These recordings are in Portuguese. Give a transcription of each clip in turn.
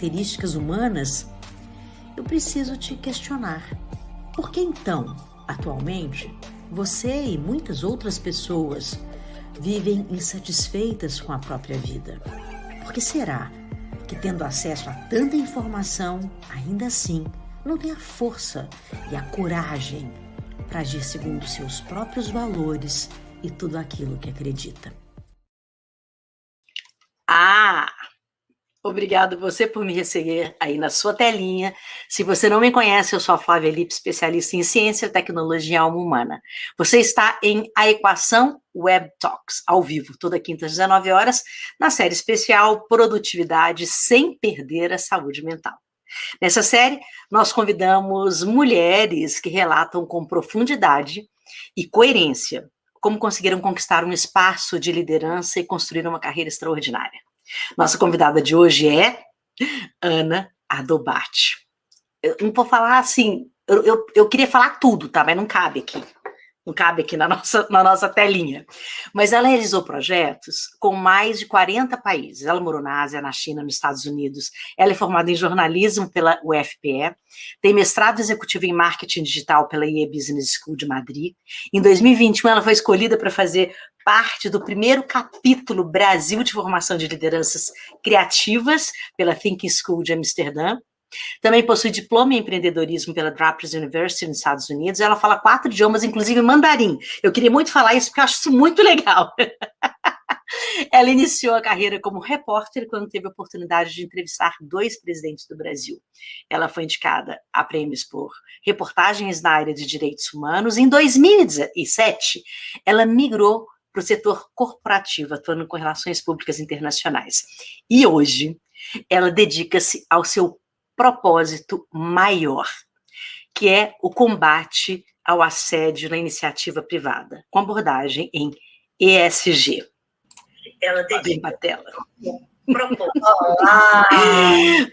características humanas, eu preciso te questionar. Por que então, atualmente, você e muitas outras pessoas vivem insatisfeitas com a própria vida? Por que será que, tendo acesso a tanta informação, ainda assim não tem a força e a coragem para agir segundo seus próprios valores e tudo aquilo que acredita? Obrigado você por me receber aí na sua telinha. Se você não me conhece, eu sou a Flávia Lippe, especialista em ciência, tecnologia e alma humana. Você está em A Equação Web Talks, ao vivo, toda quinta às 19 horas, na série especial Produtividade sem perder a saúde mental. Nessa série, nós convidamos mulheres que relatam com profundidade e coerência como conseguiram conquistar um espaço de liderança e construir uma carreira extraordinária. Nossa convidada de hoje é Ana Adobati. Eu não vou falar assim, eu queria falar tudo, tá? Mas não cabe aqui. Não cabe aqui na nossa telinha. Mas ela realizou projetos com mais de 40 países. Ela morou na Ásia, na China, nos Estados Unidos. Ela é formada em jornalismo pela UFPE, tem mestrado executivo em marketing digital pela IE Business School de Madrid. Em 2021, ela foi escolhida para fazer parte do primeiro capítulo Brasil de Formação de Lideranças Criativas pela Thinking School de Amsterdã. Também possui diploma em empreendedorismo pela Draper University nos Estados Unidos. Ela fala 4 idiomas, inclusive mandarim. Eu queria muito falar isso porque eu acho isso muito legal. Ela iniciou a carreira como repórter quando teve a oportunidade de entrevistar 2 presidentes do Brasil. Ela foi indicada a prêmios por reportagens na área de direitos humanos. Em 2017, ela migrou para o setor corporativo, atuando com relações públicas internacionais. E hoje, ela dedica-se ao seu propósito maior, que é o combate ao assédio na iniciativa privada, com abordagem em ESG. Ela dedica a tela.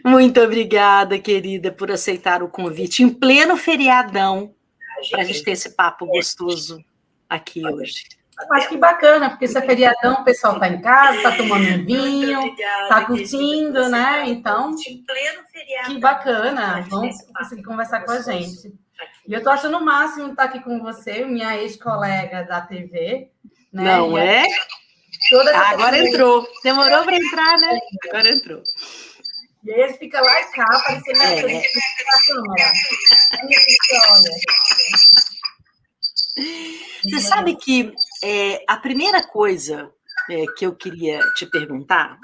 Muito obrigada, querida, por aceitar o convite em pleno feriadão, para a gente ter esse papo gostoso aqui hoje. Acho que bacana, porque se é feriadão, o pessoal está em casa, está tomando um vinho, está curtindo, né? Então, que bacana, vamos conseguir conversar com a gente. E eu estou achando o máximo estar aqui com você, minha ex-colega da TV. Né? Não é? Agora entrou. Demorou para entrar, né? Agora entrou. E aí ele fica lá e cá, parecendo na câmera. Olha. Você sabe que a primeira coisa que eu queria te perguntar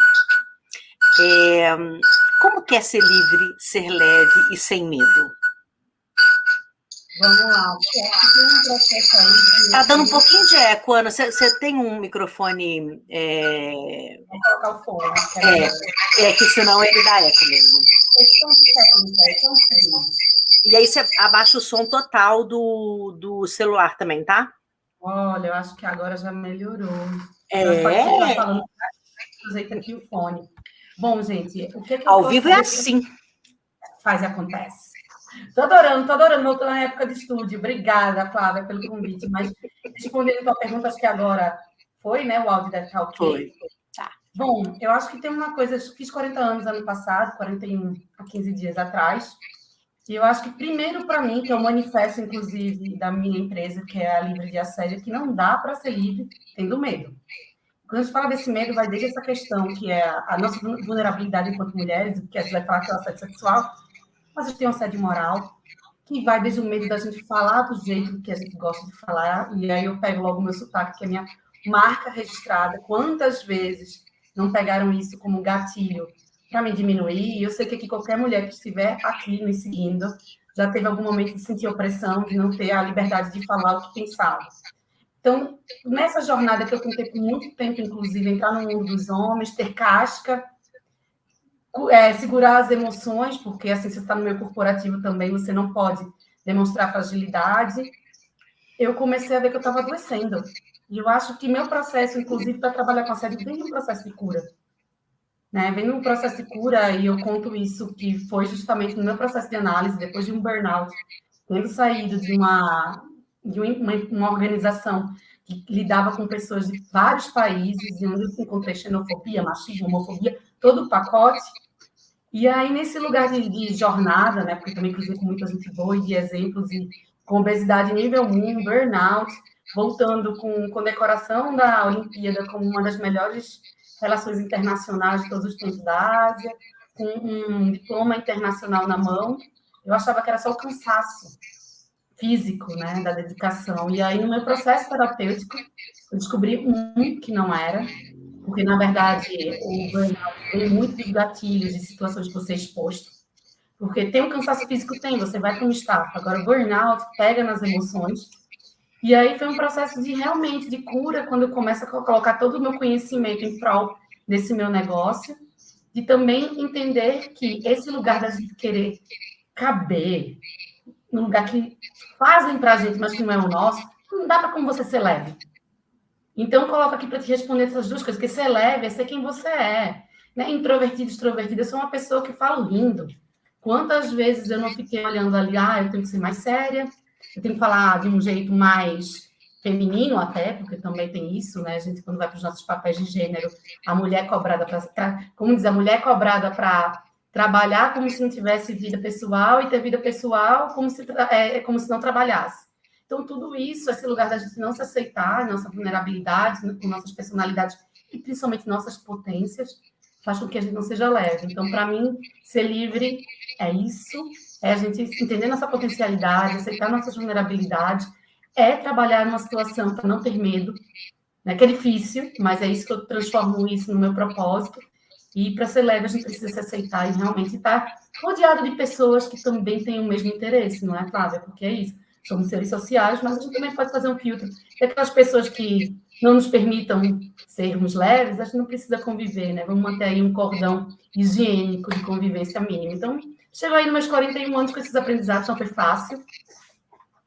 é como que é ser livre, ser leve e sem medo? Vamos lá. Tem um processo aí. Tá dando um pouquinho de eco, Ana. Você tem um microfone... Vou colocar o fone. Que senão ele dá eco mesmo. Questão técnica, então E aí você abaixa o som total do celular também, tá? Olha, eu acho que agora já melhorou. É. Falando, usei aqui o fone. Bom, gente, o que ao vivo é assim. Faz e acontece. Tô adorando, voltando na época de estúdio. Obrigada, Flávia, pelo convite. Mas respondendo a tua pergunta, acho que agora foi, né? O áudio deve estar ok. Foi. Tá. Bom, eu acho que tem uma coisa, fiz 40 anos ano passado, 41 há 15 dias atrás. E eu acho que, primeiro, para mim, que é o manifesto, inclusive, da minha empresa, que é a Livre de Assédio, que não dá para ser livre tendo medo. Quando a gente fala desse medo, vai desde essa questão, que é a nossa vulnerabilidade enquanto mulheres, que a gente vai falar que é o assédio sexual, mas a gente tem um assédio moral, que vai desde o medo da gente falar do jeito que a gente gosta de falar, e aí eu pego logo o meu sotaque, que é a minha marca registrada. Quantas vezes não pegaram isso como gatilho para me diminuir? Eu sei que aqui qualquer mulher que estiver aqui me seguindo já teve algum momento de sentir opressão, de não ter a liberdade de falar o que pensava. Então, nessa jornada que eu tentei por muito tempo, inclusive, entrar no mundo dos homens, ter casca, segurar as emoções, porque assim, você está no meio corporativo também, você não pode demonstrar fragilidade. Eu comecei a ver que eu estava adoecendo. E eu acho que meu processo, inclusive, para trabalhar com assédio, vem um processo de cura. Né? Vem um processo de cura, e eu conto isso, que foi justamente no meu processo de análise, depois de um burnout, tendo saído de uma organização que lidava com pessoas de vários países, e onde eu encontrei xenofobia, machismo, homofobia, todo o pacote. E aí, nesse lugar de jornada, né, porque também cruzei com muita gente boa e de exemplos, e com obesidade nível 1, burnout, voltando com condecoração da Olimpíada como uma das melhores relações internacionais de todos os tempos da Ásia, com um diploma internacional na mão, eu achava que era só o cansaço físico, né, da dedicação. E aí, no meu processo terapêutico, eu descobri que não era, porque, na verdade, o burnout vem muito dos gatilhos de situações que você é exposto. Porque tem um cansaço físico, tem, você vai para um estado. Agora, o burnout pega nas emoções. E aí foi um processo de realmente de cura, quando eu começo a colocar todo o meu conhecimento em prol desse meu negócio, de também entender que esse lugar da gente querer caber, num lugar que fazem para a gente, mas que não é o nosso, não dá para como você ser leve. Então, eu coloco aqui para te responder essas duas coisas, que ser leve é ser quem você é. Né? Introvertido, extrovertido, eu sou uma pessoa que falo rindo. Quantas vezes eu não fiquei olhando ali, eu tenho que ser mais séria, eu tenho que falar de um jeito mais feminino até, porque também tem isso, né? A gente, quando vai para os nossos papéis de gênero, a mulher é cobrada para... Como diz, a mulher é cobrada para trabalhar como se não tivesse vida pessoal e ter vida pessoal como se não trabalhasse. Então, tudo isso, esse lugar da gente não se aceitar, nossa vulnerabilidade, com nossas personalidades e principalmente nossas potências, faz com que a gente não seja leve. Então, para mim, ser livre é isso, é a gente entender nossa potencialidade, aceitar nossas vulnerabilidades, é trabalhar numa situação para não ter medo, né, que é difícil, mas é isso que eu transformo isso no meu propósito. E para ser leve, a gente precisa se aceitar e realmente estar rodeado de pessoas que também têm o mesmo interesse, não é, Flávia? Porque é isso. Somos seres sociais, mas a gente também pode fazer um filtro. E aquelas pessoas que não nos permitam sermos leves, a gente não precisa conviver, né? Vamos manter aí um cordão higiênico de convivência mínima. Então, chegou aí nos meus 41 anos com esses aprendizados, não foi fácil.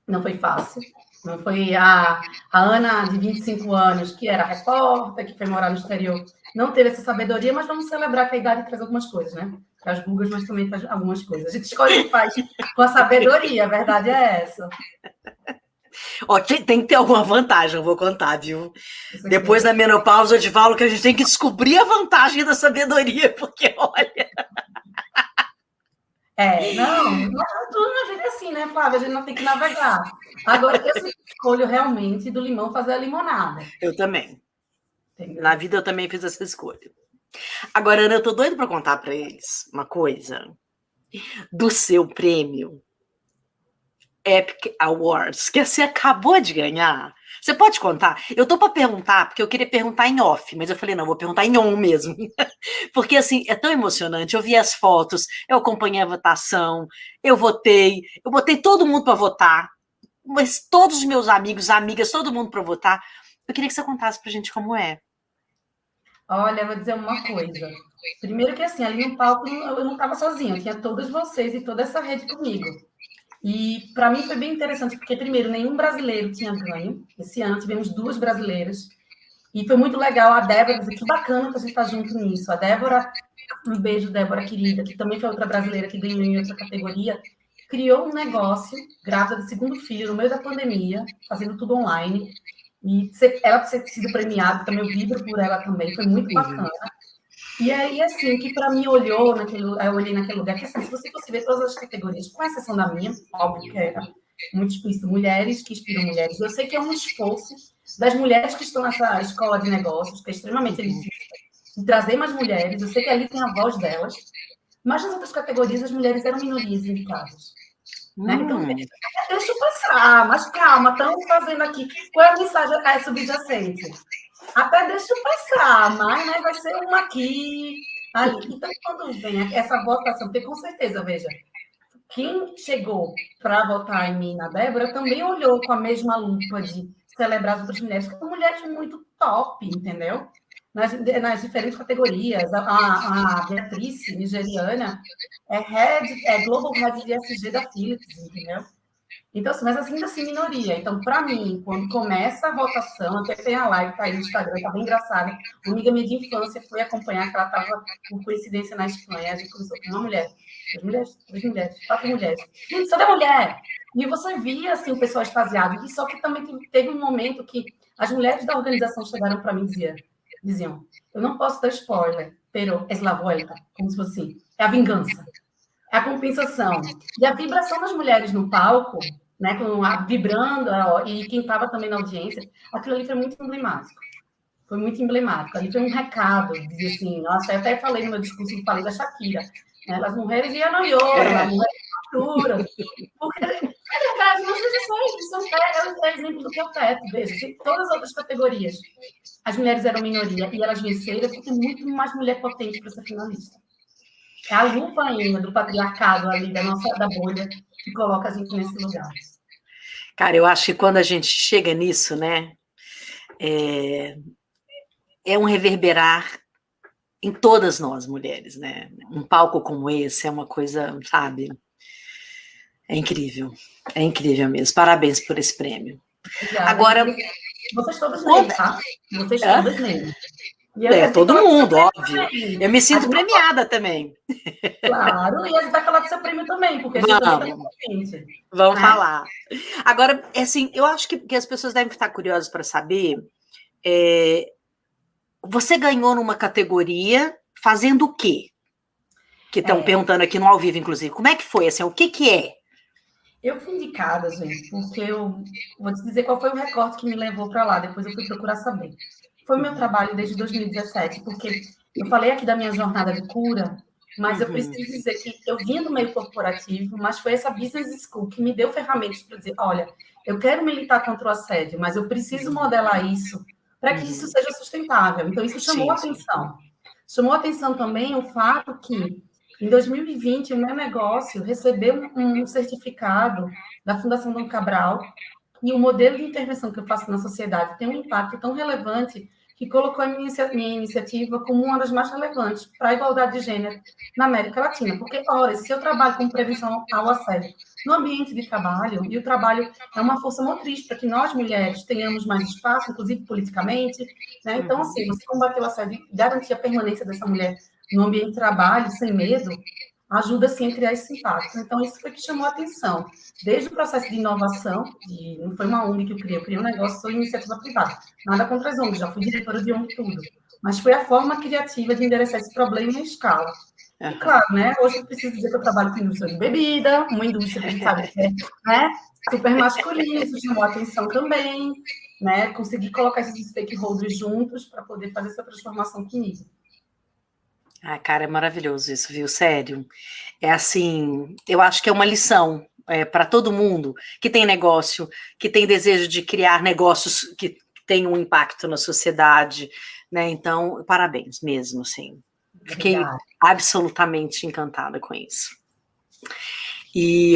Não foi fácil. Não foi a Ana, de 25 anos, que era repórter, que foi morar no exterior, não teve essa sabedoria, mas vamos celebrar que a idade traz algumas coisas, né? Traz bugas, mas também traz algumas coisas. A gente escolhe o que faz com a sabedoria, a verdade é essa. Ó, tem que ter alguma vantagem, eu vou contar, viu? Depois da menopausa, eu te falo que a gente tem que descobrir a vantagem da sabedoria, porque, olha... Não, tudo na vida é assim, né, Flávia? A gente não tem que navegar. Agora, eu escolho realmente do limão fazer a limonada. Eu também. Entendeu? Na vida, eu também fiz essa escolha. Agora, Ana, eu tô doida para contar para eles uma coisa do seu prêmio Epic Awards, que você acabou de ganhar. Você pode contar? Eu tô para perguntar, porque eu queria perguntar em off, mas eu falei, não, vou perguntar em on mesmo. Porque, assim, é tão emocionante. Eu vi as fotos, eu acompanhei a votação, eu botei todo mundo para votar, mas todos os meus amigos, amigas, todo mundo para votar. Eu queria que você contasse pra gente como é. Olha, eu vou dizer uma coisa. Primeiro que, assim, ali no palco eu não estava sozinha, eu tinha todos vocês e toda essa rede comigo. E para mim foi bem interessante, porque, primeiro, nenhum brasileiro tinha ganho. Esse ano tivemos 2 brasileiras. E foi muito legal a Débora dizer que bacana que a gente está junto nisso. A Débora, um beijo, Débora querida, que também foi outra brasileira que ganhou em outra categoria, criou um negócio, grávida do 2º filho, no meio da pandemia, fazendo tudo online. E ela ter sido premiada, também eu vibro por ela também, foi muito bacana. E aí, assim, que para mim eu olhei naquele lugar, que assim, se você fosse ver todas as categorias, com exceção da minha, óbvio que era muito explícito, mulheres que inspiram mulheres, eu sei que é um esforço das mulheres que estão nessa escola de negócios, que é extremamente elitista, de trazer mais mulheres, eu sei que ali tem a voz delas, mas nas outras categorias as mulheres eram minorias indicadas. Né? Então, deixa eu passar, mas calma, estamos fazendo aqui. Qual é a mensagem subjacente? Até deixa eu passar, mas né, vai ser uma aqui, ali. Então, quando vem essa votação, porque com certeza, veja, quem chegou para votar em mim, na Débora, também olhou com a mesma lupa de celebrar as outras mulheres, que são mulheres muito top, entendeu? Nas diferentes categorias. A Beatriz, nigeriana, é Global Head de SG da Philips, entendeu? Então, mas ainda assim, minoria. Então, para mim, quando começa a votação, até tem a live, tá aí no Instagram, tá bem engraçada. Uma amiga minha de infância foi acompanhar, que ela estava, por coincidência, na Espanha. A gente começou com uma mulher, 2 mulheres, 3 mulheres, 4 mulheres. Gente, só da mulher! E você via, assim, o pessoal extasiado. E só que também teve um momento que as mulheres da organização chegaram para mim e diziam, eu não posso dar spoiler, pero es la vuelta, como se fosse assim, é a vingança, é a compensação. E a vibração das mulheres no palco, né, vibrando, e quem estava também na audiência, aquilo ali foi muito emblemático. Foi muito emblemático. Ali foi um recado, dizia assim, nossa, eu até falei no meu discurso, falei da Shakira, né, as mulheres já não choram, as mulheres maturam. Porque, é verdade, não sei se são exemplo do que é o teto, veja, se todas as outras categorias, as mulheres eram minoria e elas venceram, porque tem muito mais mulher potente para ser finalista. É a lupa ainda do patriarcado ali, da bolha, que coloca a gente nesse lugar. Cara, eu acho que quando a gente chega nisso, né, é um reverberar em todas nós, mulheres, né? Um palco como esse é uma coisa, sabe? É incrível mesmo. Parabéns por esse prêmio. Obrigada. Agora, vocês todas nele, tá? Vocês todas nele. Todo mundo, óbvio. Eu me sinto premiada também. Claro, e a gente vai falar do seu prêmio também, porque a gente também está contente. Vamos falar. Agora, assim, eu acho que as pessoas devem estar curiosas para saber. Você ganhou numa categoria fazendo o quê? Que estão perguntando aqui no ao vivo, inclusive. Como é que foi? Assim, o que é? Eu fui indicada, gente, porque eu vou te dizer qual foi o recorte que me levou para lá, depois eu fui procurar saber. Foi o meu trabalho desde 2017, porque eu falei aqui da minha jornada de cura, mas eu preciso dizer que eu vim do meio corporativo, mas foi essa business school que me deu ferramentas para dizer, olha, eu quero militar contra o assédio, mas eu preciso modelar isso para que isso seja sustentável. Então, isso chamou atenção. Chamou atenção também o fato que, em 2020, o meu negócio recebeu um certificado da Fundação Dom Cabral e o modelo de intervenção que eu faço na sociedade tem um impacto tão relevante que colocou a minha iniciativa como uma das mais relevantes para a igualdade de gênero na América Latina. Porque, ora, se eu trabalho com prevenção ao assédio no ambiente de trabalho, e o trabalho é uma força motriz para que nós, mulheres, tenhamos mais espaço, inclusive politicamente, né? Então, assim, você combater o assédio e garantir a permanência dessa mulher no ambiente de trabalho, sem medo, ajuda, sim, a criar esse impacto. Então, isso foi que chamou a atenção. Desde o processo de inovação, não foi uma ONG que eu criei um negócio, sou iniciativa privada. Nada contra as ONGs, já fui diretora de ONG tudo. Mas foi a forma criativa de endereçar esse problema em escala. E, claro, né, hoje eu preciso dizer que eu trabalho com indústria de bebida, uma indústria que a gente sabe que é, né, super masculina, isso chamou a atenção também, né, conseguir colocar esses stakeholders juntos para poder fazer essa transformação comigo. Ah, cara, é maravilhoso isso, viu? Sério. É assim, eu acho que é uma lição para todo mundo que tem negócio, que tem desejo de criar negócios que tenham um impacto na sociedade, né? Então, parabéns mesmo, assim. Fiquei absolutamente encantada com isso. E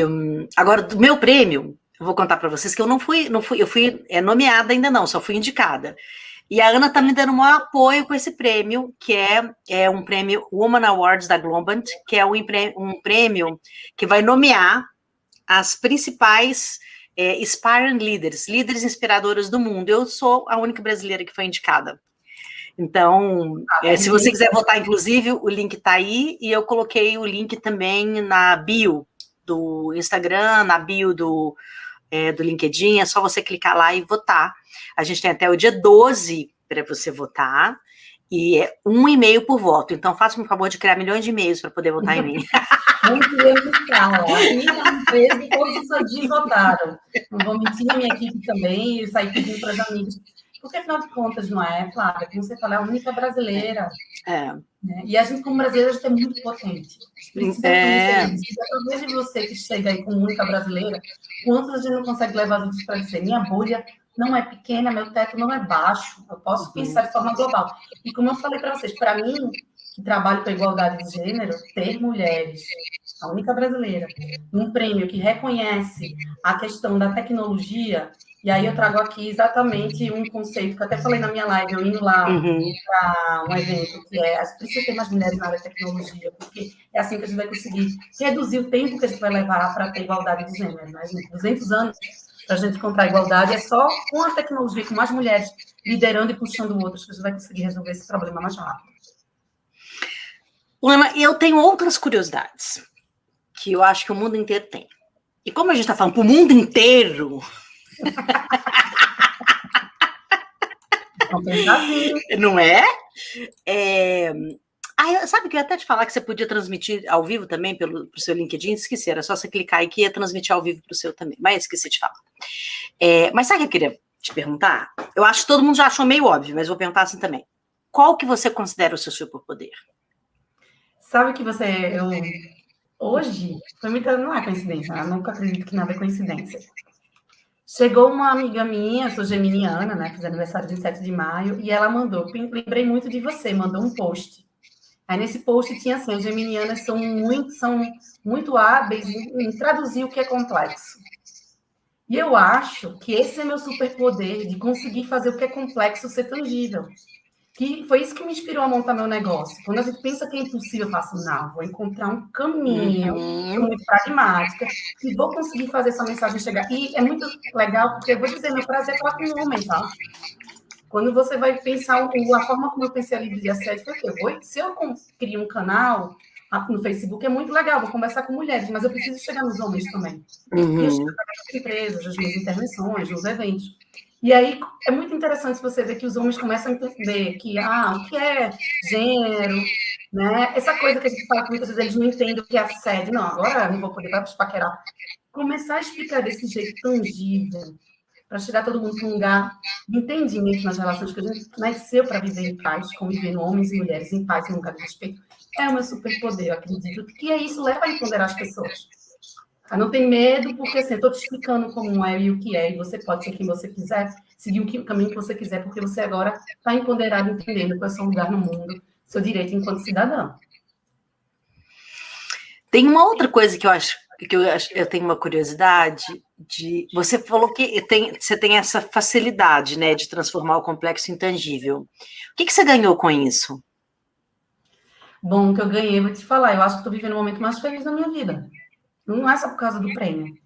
agora, do meu prêmio, eu vou contar para vocês que eu não fui eu fui nomeada ainda não, só fui indicada. E a Ana está me dando um maior apoio com esse prêmio, que é um prêmio Woman Awards da Globant, que é um prêmio que vai nomear as principais Inspiring Leaders, líderes inspiradoras do mundo. Eu sou a única brasileira que foi indicada. Então, se você quiser votar, inclusive, o link está aí, e eu coloquei o link também na bio do Instagram, na bio do LinkedIn, é só você clicar lá e votar. A gente tem até o dia 12 para você votar, e é 1 e-mail por voto. Então, faça-me o favor de criar milhões de e-mails para poder votar em mim. Não queremos estar. Aqui na empresa, todos os seus votaram. Não vou mentir na minha equipe também, e sair pedindo para os amigos. Porque, afinal de contas, não é, Flávia? Como você fala, é a única brasileira. Né? E a gente, como brasileira, a gente é muito potente. Precisa conhecer isso. Eu vejo você que chega aí como única brasileira, quantos a gente não consegue levar a gente para dizer, minha bolha não é pequena, meu teto não é baixo, eu posso pensar de forma global. E como eu falei para vocês, para mim, que trabalho com a igualdade de gênero, ter mulheres, a única brasileira, um prêmio que reconhece a questão da tecnologia. E aí eu trago aqui exatamente um conceito que eu até falei na minha live, eu indo lá para um evento, que a gente precisa ter mais mulheres na área de tecnologia, porque é assim que a gente vai conseguir reduzir o tempo que a gente vai levar para ter igualdade de gênero. Mas 200 anos para a gente encontrar igualdade, é só com a tecnologia, com mais mulheres liderando e puxando outros, que a gente vai conseguir resolver esse problema mais rápido. Ana, eu tenho outras curiosidades, que eu acho que o mundo inteiro tem. E como a gente está falando para o mundo inteiro... Não é? Sabe que eu ia até te falar que você podia transmitir ao vivo também pro seu LinkedIn? Esqueci, era só você clicar aí que ia transmitir ao vivo pro seu também, mas esqueci de falar. Mas sabe o que eu queria te perguntar? Eu acho que todo mundo já achou meio óbvio, mas vou perguntar assim também. Qual que você considera o seu superpoder? Sabe que hoje, não é coincidência, eu nunca acredito que nada é coincidência. Chegou uma amiga minha, sou geminiana, né? Fiz aniversário de 7 de maio, e ela lembrei muito de você, mandou um post. Aí nesse post tinha assim, as geminianas são muito hábeis em traduzir o que é complexo. E eu acho que esse é meu superpoder, de conseguir fazer o que é complexo ser tangível. Que foi isso que me inspirou a montar meu negócio. Quando a gente pensa que é impossível, eu faço, não, vou encontrar um caminho, sou muito pragmática, e vou conseguir fazer essa mensagem chegar. E é muito legal, porque eu vou dizer, meu prazer é falar com um homem, tá? Quando você vai pensar, a forma como eu pensei a livre de assédio foi que se eu crio um canal no Facebook, é muito legal, vou conversar com mulheres, mas eu preciso chegar nos homens também. E eu chego nas empresas, nas minhas intervenções, nos eventos. E aí é muito interessante você ver que os homens começam a entender que o que é gênero, né? Essa coisa que a gente fala que muitas vezes eles não entendem o que é assédio. Não, agora eu não vou poder paquerar. Começar a explicar desse jeito tangível, para chegar todo mundo para um lugar de entendimento nas relações que a gente nasceu para viver em paz, convivendo homens e mulheres em paz e um lugar de respeito, é o meu superpoder, eu acredito. Que é isso, leva a empoderar as pessoas. A não ter medo, porque assim, eu estou te explicando como é e o que é, e você pode ser quem você quiser, seguir o caminho que você quiser, porque você agora está empoderado, entendendo qual é o seu lugar no mundo, seu direito enquanto cidadão. Tem uma outra coisa que eu tenho uma curiosidade de. Você falou que você tem essa facilidade, né, de transformar o complexo em tangível. O que você ganhou com isso? Bom, o que eu ganhei, vou te falar, eu acho que estou vivendo o momento mais feliz da minha vida. Não é só por causa do prêmio.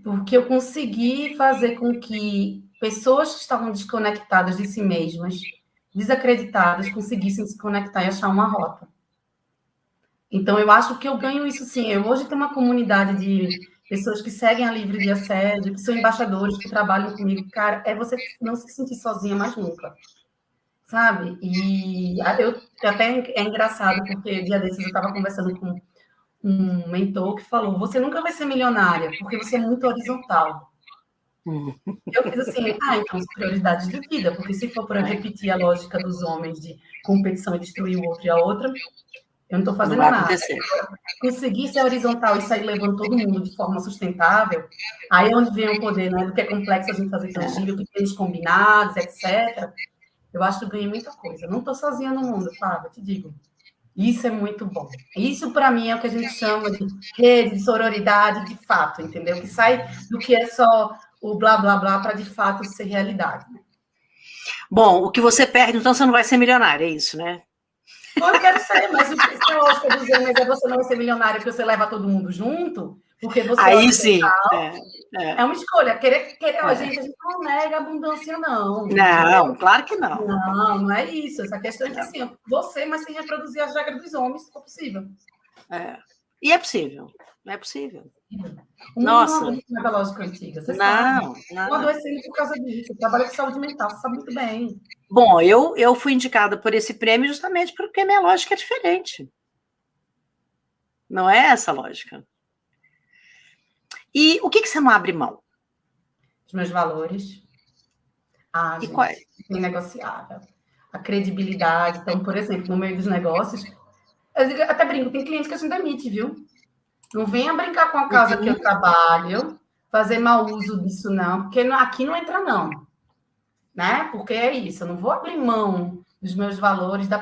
Porque eu consegui fazer com que pessoas que estavam desconectadas de si mesmas, desacreditadas, conseguissem se conectar e achar uma rota. Então, eu acho que eu ganho isso sim. Eu hoje tenho uma comunidade de pessoas que seguem a Livre de Assédio, que são embaixadores, que trabalham comigo. Cara, é você não se sentir sozinha mais nunca. Sabe? E até é engraçado, porque dia desses eu estava conversando com um mentor que falou: você nunca vai ser milionária, porque você é muito horizontal. Eu fiz assim, então, prioridades de vida, porque se for para repetir a lógica dos homens de competição e destruir o outro e a outra, eu não estou fazendo nada. Conseguir ser horizontal e sair levando todo mundo de forma sustentável, aí é onde vem o poder, né? Do que é complexo a gente fazer tangível, que tem os combinados, etc. Eu acho que eu ganhei muita coisa. Não estou sozinha no mundo, Fábio, eu te digo. Isso é muito bom. Isso, para mim, é o que a gente chama de rede, de sororidade, de fato, entendeu? Que sai do que é só o blá, blá, blá, para, de fato, ser realidade. Bom, o que você perde, então você não vai ser milionária, é isso, né? Eu quero ser, mas o que eu acho que eu dizer, mas é você não vai ser milionária porque você leva todo mundo junto, porque você aí sim. É uma escolha. Querer a gente não nega abundância, não. Não, claro que não. Não é isso. Essa questão é que, assim, você, mas sem reproduzir as regras dos homens, se for possível. E é possível. É possível. Nossa. Não é da lógica antiga. Você não. Estou adoecendo por causa disso. Eu trabalho com saúde mental, você sabe muito bem. Bom, eu fui indicada por esse prêmio justamente porque minha lógica é diferente. Não é essa a lógica. E o que você não abre mão? Os meus valores. E qual é? Inegociável. A credibilidade. Então, por exemplo, no meio dos negócios, eu até brinco, tem cliente que a gente demite, viu? Não venha brincar com a casa que eu trabalho, fazer mau uso disso, não, porque aqui não entra, não. Né? Porque é isso, eu não vou abrir mão dos meus valores, da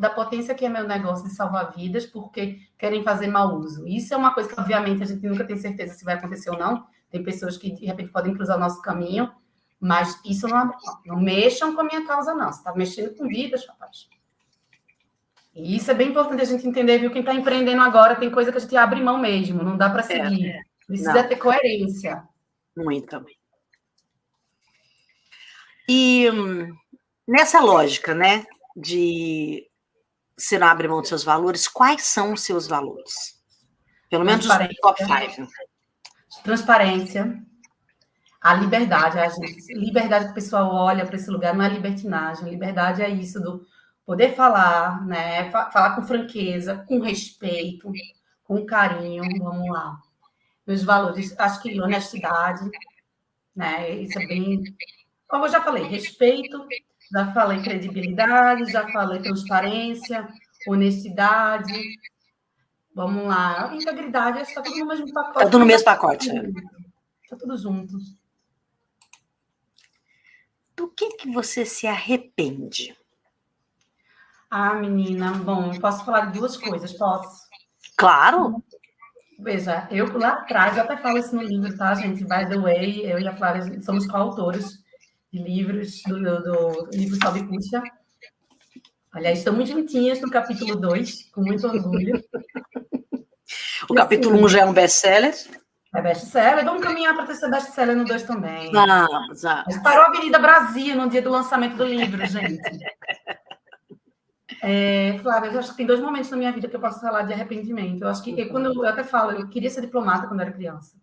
potência que é meu negócio de salvar vidas, porque querem fazer mau uso. Isso é uma coisa que, obviamente, a gente nunca tem certeza se vai acontecer ou não. Tem pessoas que, de repente, podem cruzar o nosso caminho, mas isso não abre mão. Não mexam com a minha causa, não. Você está mexendo com vidas, rapaz. E isso é bem importante a gente entender, viu? Quem está empreendendo agora tem coisa que a gente abre mão mesmo, não dá para seguir. Precisa ter coerência. Muita. E nessa lógica, né, de você não abre mão dos seus valores, quais são os seus valores? Pelo menos os top 5. Transparência, a liberdade, liberdade que o pessoal olha para esse lugar, não é libertinagem, liberdade é isso poder falar, né? Falar com franqueza, com respeito, com carinho, vamos lá. Meus valores, acho que honestidade, né? Isso é bem... Como eu já falei, respeito, já falei credibilidade, já falei transparência, honestidade, vamos lá. Integridade, está tudo no mesmo pacote. Está tudo no mesmo pacote. Está tudo junto. Do que você se arrepende? Ah, menina, bom, eu posso falar de duas coisas, posso? Claro. Veja, eu lá atrás, eu até falo isso no livro, tá, gente? By the way, eu e a Flávia somos coautores de livros, do livro Sob Cuxa. Aliás, estamos juntinhas no capítulo 2, com muito orgulho. O capítulo 1 já é um best-seller. É best-seller. Vamos caminhar para ter esse best-seller no 2 também. Vamos. Mas parou a Avenida Brasil no dia do lançamento do livro, gente. Flávia, eu acho que tem 2 momentos na minha vida que eu posso falar de arrependimento. Eu acho que, quando eu até falo, eu queria ser diplomata quando eu era criança.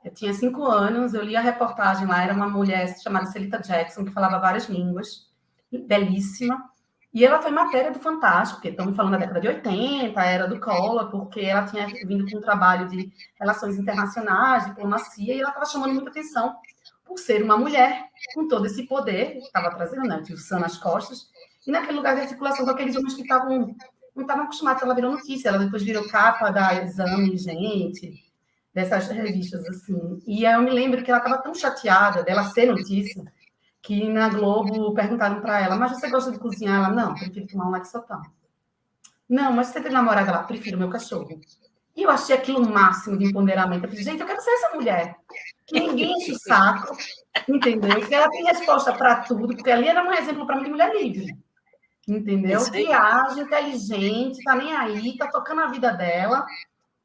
Eu tinha 5 anos, eu li a reportagem lá, era uma mulher chamada Celita Jackson, que falava várias línguas, belíssima. E ela foi matéria do Fantástico, porque estamos falando da década de 80, era do Collor, porque ela tinha vindo com um trabalho de relações internacionais, diplomacia, e ela estava chamando muita atenção por ser uma mulher com todo esse poder, que estava trazendo, né, o Sam nas costas, e naquele lugar de articulação com aqueles homens que não estavam acostumados, ela virou notícia, ela depois virou capa da Exame, gente, dessas revistas, assim. E aí eu me lembro que ela estava tão chateada dela ser notícia, que na Globo perguntaram para ela, mas você gosta de cozinhar? Ela, não, prefiro tomar um lexotan. Não, mas você tem namorada? Ela, prefiro meu cachorro. E eu achei aquilo o máximo de empoderamento. Eu falei, gente, eu quero ser essa mulher. Que ninguém enche o saco, entendeu? Que ela tem resposta para tudo, porque ali era um exemplo para mim de mulher livre. Entendeu? Que age, inteligente, tá nem aí, tá tocando a vida dela.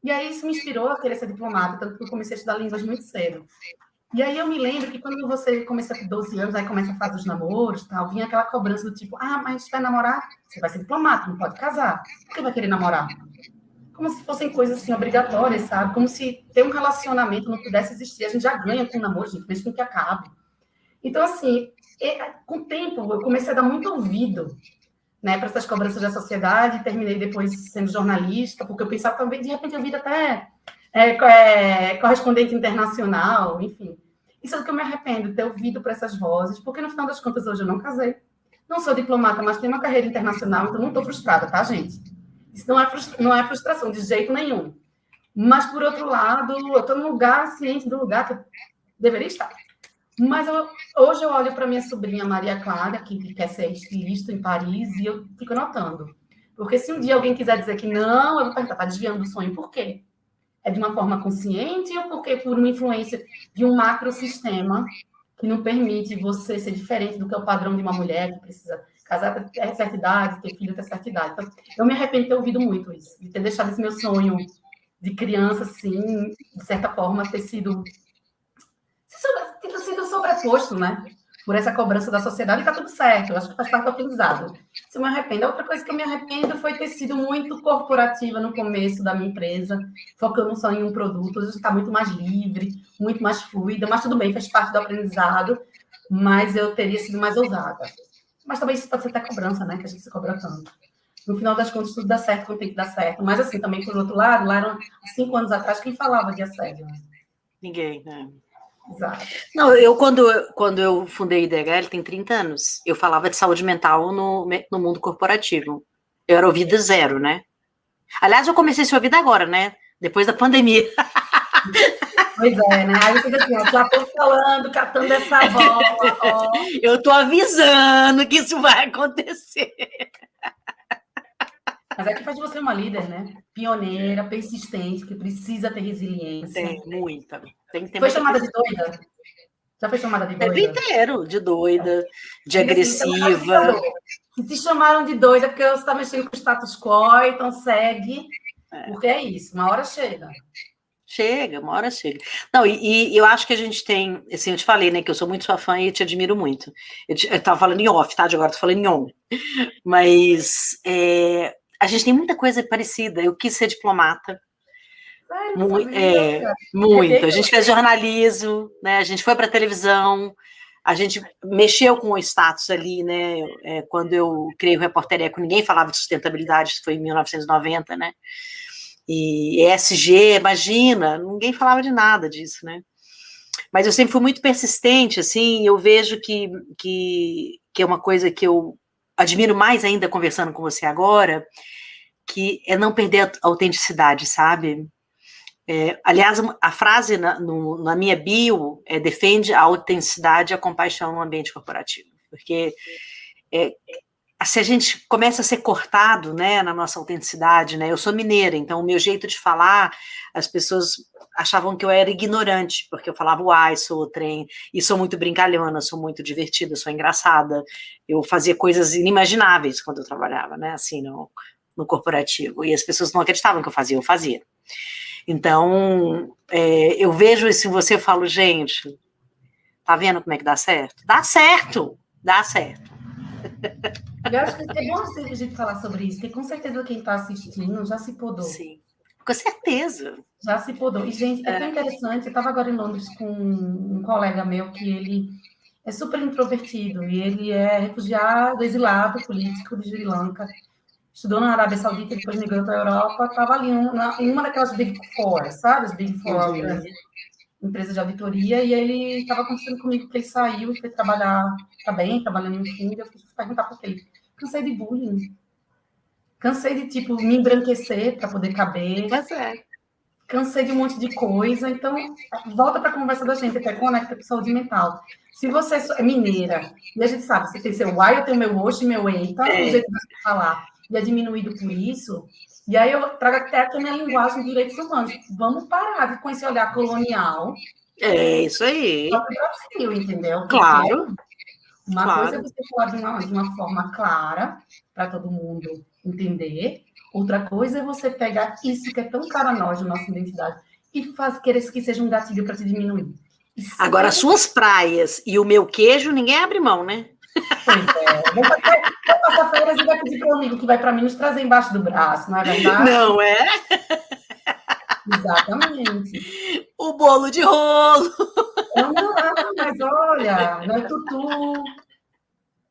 E aí isso me inspirou a querer ser diplomata, tanto que eu comecei a estudar línguas muito cedo. E aí eu me lembro que quando você começa a ter 12 anos, aí começa a fase dos namoros, tal, vinha aquela cobrança do tipo, mas você vai namorar? Você vai ser diplomata, não pode casar. Por que vai querer namorar? Como se fossem coisas assim obrigatórias, sabe? Como se ter um relacionamento não pudesse existir. A gente já ganha com o namoro, gente, mesmo com que acabe. Então, assim, com o tempo, eu comecei a dar muito ouvido, né, para essas cobranças da sociedade, terminei depois sendo jornalista, porque eu pensava também, de repente, eu vira até correspondente internacional, enfim. Isso é do que eu me arrependo, de ter ouvido para essas vozes, porque no final das contas hoje eu não casei, não sou diplomata, mas tenho uma carreira internacional, então não estou frustrada, tá, gente? Isso não é frustração, de jeito nenhum. Mas, por outro lado, eu estou num lugar, ciente do lugar que eu deveria estar. Mas hoje eu olho para minha sobrinha Maria Clara, que quer ser estilista em Paris, e eu fico notando. Porque se um dia alguém quiser dizer que não, eu vou perguntar, está desviando do sonho, por quê? É de uma forma consciente ou porque por uma influência de um macrosistema que não permite você ser diferente do que é o padrão de uma mulher que precisa casar até certa idade, ter filho até certa idade. Então, eu me arrependo de ter ouvido muito isso, de ter deixado esse meu sonho de criança, assim, de certa forma, ter sido sobreposto, né? Por essa cobrança da sociedade, e tá tudo certo, eu acho que faz parte do aprendizado. Se eu me arrependo, a outra coisa que eu me arrependo foi ter sido muito corporativa no começo da minha empresa, focando só em um produto, hoje está muito mais livre, muito mais fluida, mas tudo bem, faz parte do aprendizado, mas eu teria sido mais ousada. Mas também isso pode ser até cobrança, né? Que a gente se cobra tanto. No final das contas, tudo dá certo quando tem que dar certo. Mas, assim, também, por outro lado, lá eram 5 anos atrás, quem falava de assédio? Né? Ninguém, né? Exato. Não, quando eu fundei a IDHL, tem 30 anos, eu falava de saúde mental no mundo corporativo. Eu era ouvida zero, né? Aliás, eu comecei a ser ouvida agora, né? Depois da pandemia. Pois é, né? Aí você assim, já estou falando, catando essa bola. Ó. Eu estou avisando que isso vai acontecer. Mas é que faz de você uma líder, né? Pioneira, persistente, que precisa ter resiliência. Tem muita. Foi chamada de doida? Já foi chamada de doida? O tempo inteiro, de doida, de agressiva. Se chamaram de doida porque você está mexendo com o status quo, então segue, porque é isso, uma hora chega. Chega, uma hora chega. Não, e eu acho que a gente tem, assim, eu te falei, né, que eu sou muito sua fã e te admiro muito. Eu estava falando em off, tá? De agora eu tô falando em on. Mas a gente tem muita coisa parecida. Eu quis ser diplomata. Muito. A gente fez jornalismo, né? A gente foi para televisão. a gente mexeu com o status ali, né? Quando eu criei o Repórter Eco, ninguém falava de sustentabilidade, isso foi em 1990, né? E ESG, imagina, ninguém falava de nada disso, né? Mas eu sempre fui muito persistente, assim, eu vejo que é uma coisa que eu admiro mais ainda conversando com você agora, que é não perder a autenticidade, sabe? Aliás, a frase na minha bio é defende a autenticidade e a compaixão no ambiente corporativo, porque se a gente começa a ser cortado, né, na nossa autenticidade, né, eu sou mineira, então o meu jeito de falar, as pessoas achavam que eu era ignorante, porque eu falava uai, sou trem, e sou muito brincalhona, sou muito divertida, sou engraçada, eu fazia coisas inimagináveis quando eu trabalhava, né, assim, no corporativo, e as pessoas não acreditavam que eu fazia. Então, eu vejo isso em você e falo, gente, tá vendo como é que dá certo? Dá certo, dá certo. Eu acho que é bom a gente falar sobre isso, porque com certeza quem está assistindo já se podou. Sim, com certeza. Já se podou. E, gente, é tão interessante, eu estava agora em Londres com um colega meu que ele é super introvertido, e ele é refugiado, exilado político de Sri Lanka, estudou na Arábia Saudita, depois migrou para a Europa, estava ali em uma daquelas Big Four, sabe? As Big Four, empresa de auditoria, e ele estava conversando comigo que ele saiu e foi trabalhar, tá bem, trabalhando no fundo, e eu fui perguntar para ele, cansei de bullying, cansei de, tipo, me embranquecer para poder caber, cansei de um monte de coisa, então, volta para a conversa da gente, até conecta com saúde mental. Se você é mineira, e a gente sabe, você tem seu uai, eu tenho meu oxe, meu eita, o jeito de falar, e é diminuído por isso, e aí eu trago até aqui a minha linguagem de direitos humanos. Vamos parar com esse olhar colonial. É isso aí. Só para o Brasil, entendeu? Porque claro. Uma coisa é você falar de uma forma clara, para todo mundo entender. Outra coisa é você pegar isso que é tão caro a nós, a nossa identidade, e querer que seja um gatilho para te diminuir. Agora, as suas praias e o meu queijo, ninguém abre mão, né? Pois é. Vou passar férias e vai pedir para o amigo que vai para mim nos trazer embaixo do braço, não é verdade? Não é? Exatamente. O bolo de rolo. Não, mas olha, não é tutu.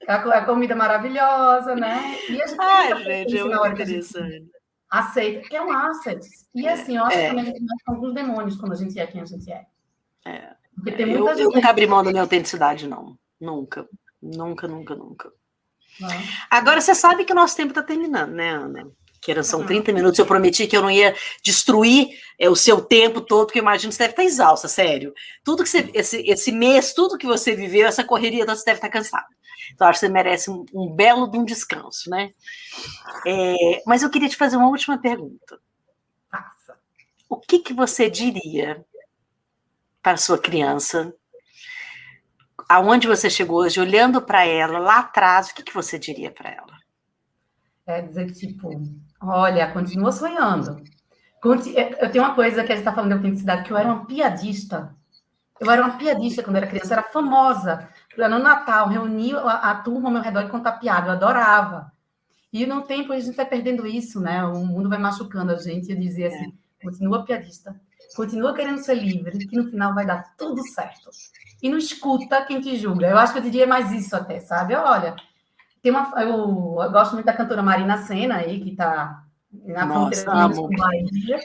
A comida maravilhosa, né? E a gente gente, é muito interessante. Aceita, que é um asset. E assim, eu acho que também a gente mexe com alguns demônios quando a gente é quem a gente é. Porque tem muita gente... Eu nunca abri mão da minha autenticidade, não. Nunca. Nunca, nunca, nunca. Agora, você sabe que o nosso tempo está terminando, né, Ana? Que são 30 minutos, eu prometi que eu não ia destruir o seu tempo todo, porque eu imagino que você deve estar exausta, sério. Tudo que você, esse mês, tudo que você viveu, essa correria, você deve estar cansada. Então, acho que você merece um belo de um descanso, né? Mas eu queria te fazer uma última pergunta. Passa. O que você diria para a sua criança, aonde você chegou hoje, olhando para ela, lá atrás, o que você diria para ela? É dizer, tipo, olha, continua sonhando. Eu tenho uma coisa que a gente está falando de autenticidade, que eu era uma piadista. Eu era uma piadista quando era criança, era famosa. No Natal, reunia a turma ao meu redor e contar piada, eu adorava. E no tempo a gente vai perdendo isso, né? O mundo vai machucando a gente. Eu dizia assim, continua piadista, continua querendo ser livre, que no final vai dar tudo certo. E não escuta quem te julga. Eu acho que eu diria mais isso até, sabe? Olha, eu gosto muito da cantora Marina Sena aí, que está na fronteira com Bahia.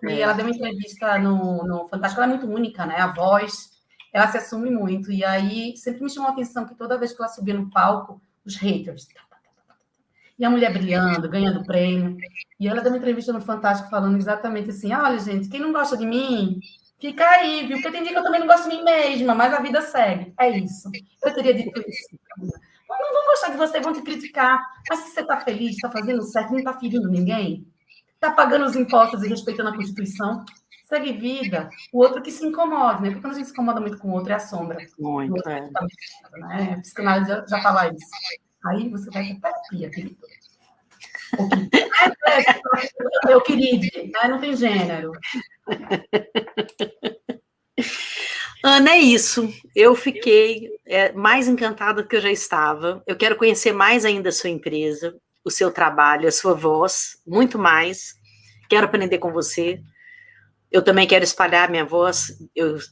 E ela deu uma entrevista no Fantástico, ela é muito única, né? A voz, ela se assume muito. E aí sempre me chamou a atenção que toda vez que ela subia no palco, os haters. E a mulher brilhando, ganhando prêmio. E ela deu uma entrevista no Fantástico falando exatamente assim: olha, gente, quem não gosta de mim, fica aí, viu? Porque tem dia que eu também não gosto de mim mesma, mas a vida segue. É isso. Eu teria dito isso. Não vão gostar de você, vão te criticar. Mas se você está feliz, está fazendo certo, não está ferindo ninguém, está pagando os impostos e respeitando a Constituição, segue vida. O outro que se incomode, né? Porque quando a gente se incomoda muito com o outro, é a sombra. Muito, né? A psicanálise já fala isso. Aí você vai para terapia, querido. Meu querido, né? Não tem gênero. Ana, é isso. Eu fiquei mais encantada do que eu já estava. Eu quero conhecer mais ainda a sua empresa, o seu trabalho, a sua voz, muito mais. Quero aprender com você. eu também quero espalhar minha voz.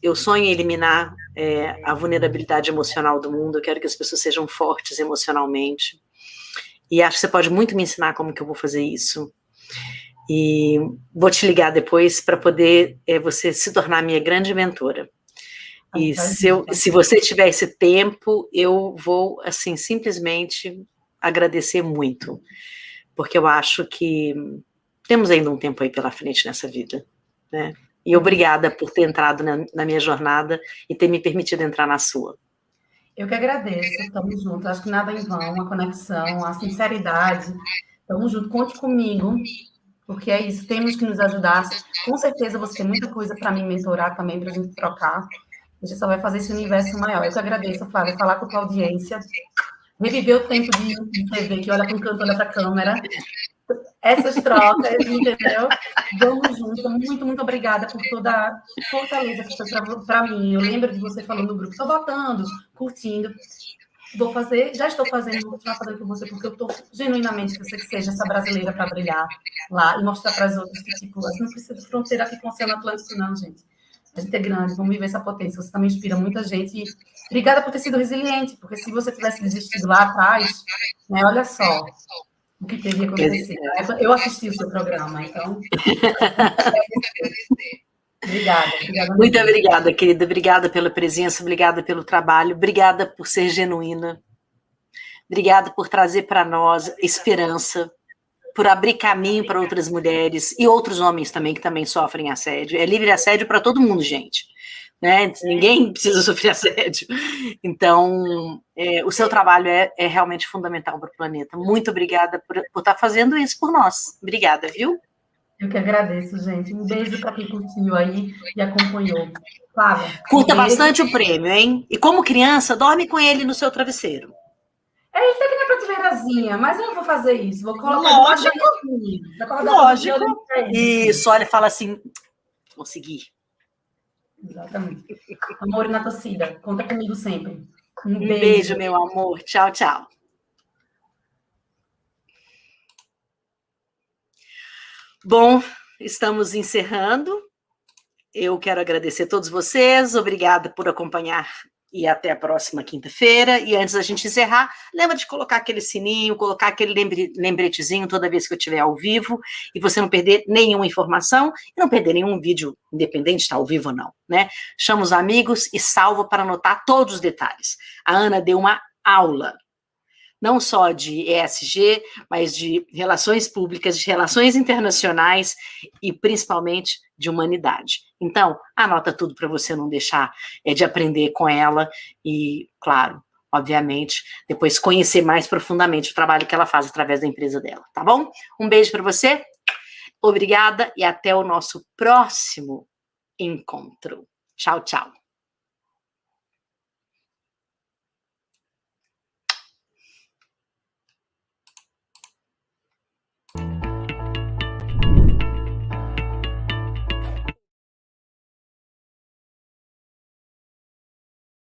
Eu sonho em eliminar a vulnerabilidade emocional do mundo. Eu quero que as pessoas sejam fortes emocionalmente. E acho que você pode muito me ensinar como que eu vou fazer isso. E vou te ligar depois para poder você se tornar minha grande mentora. E se você tiver esse tempo, eu vou, assim, simplesmente agradecer muito. Porque eu acho que temos ainda um tempo aí pela frente nessa vida, né? E obrigada por ter entrado na minha jornada e ter me permitido entrar na sua. Eu que agradeço, estamos juntos. Acho que nada em vão, a conexão, a sinceridade. Estamos juntos, conte comigo, porque é isso, temos que nos ajudar. Com certeza você tem muita coisa para me mentorar também, para a gente trocar. A gente só vai fazer esse universo maior. Eu que agradeço, Flávia, falar com a tua audiência, reviver o tempo de TV, que olha para um canto, olha para a câmera. Essas trocas, entendeu? Vamos junto. Muito, muito obrigada por toda a fortaleza que foi para mim. Eu lembro de você falando no grupo, estou votando, curtindo. Vou fazer, já estou fazendo, vou continuar fazendo com você, porque eu estou genuinamente que você que seja essa brasileira para brilhar lá e mostrar para as outras que, tipo, a gente não precisa de fronteira aqui com o Oceano Atlântico, não, gente. A gente é grande, vamos viver essa potência. Você também inspira muita gente. E obrigada por ter sido resiliente, porque se você tivesse desistido lá atrás, né, olha só o que teria acontecido. Eu assisti o seu programa, então. Obrigada. Muito obrigada, querida. Obrigada pela presença, obrigada pelo trabalho, obrigada por ser genuína, obrigada por trazer para nós esperança, por abrir caminho para outras mulheres e outros homens também que também sofrem assédio. É livre assédio para todo mundo, gente. Né? Ninguém precisa sofrer assédio. Então, o seu trabalho é realmente fundamental para o planeta. Muito obrigada por estar fazendo isso por nós. Obrigada, viu? Eu que agradeço, gente. Um beijo para quem curtiu aí e acompanhou. Flávia, curta bastante o prêmio, hein? E como criança, dorme com ele no seu travesseiro. Ele tá aqui na prateleirazinha, mas eu não vou fazer isso. Vou colocar Lógico. Isso, olha, fala assim, consegui. Exatamente. Amor na torcida. Conta comigo sempre. Um beijo, meu amor. Tchau, tchau. Bom, estamos encerrando. Eu quero agradecer a todos vocês. Obrigada por acompanhar e até a próxima quinta-feira. E antes da gente encerrar, lembra de colocar aquele sininho, colocar aquele lembretezinho toda vez que eu estiver ao vivo e você não perder nenhuma informação e não perder nenhum vídeo, independente de estar ao vivo ou não, né? Chama os amigos e salva para anotar todos os detalhes. A Ana deu uma aula, não só de ESG, mas de relações públicas, de relações internacionais e principalmente de humanidade. Então, anota tudo para você não deixar de aprender com ela e, claro, obviamente, depois conhecer mais profundamente o trabalho que ela faz através da empresa dela, tá bom? Um beijo para você, obrigada e até o nosso próximo encontro. Tchau, tchau.